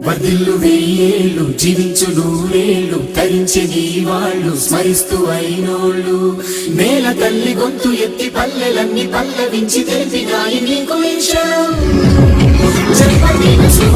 వర్ధిల్లు వెయ్యేళ్ళు జీవించు నూరేళ్ళు తరించే నీ వాళ్ళు స్మరిస్తూ అయినోళ్ళు నేల తల్లి గొంతు ఎత్తి పల్లెలన్నీ పల్లవించి తెలిపినాయి నీకు ఈ క్షణం. జన్మదిన శుభ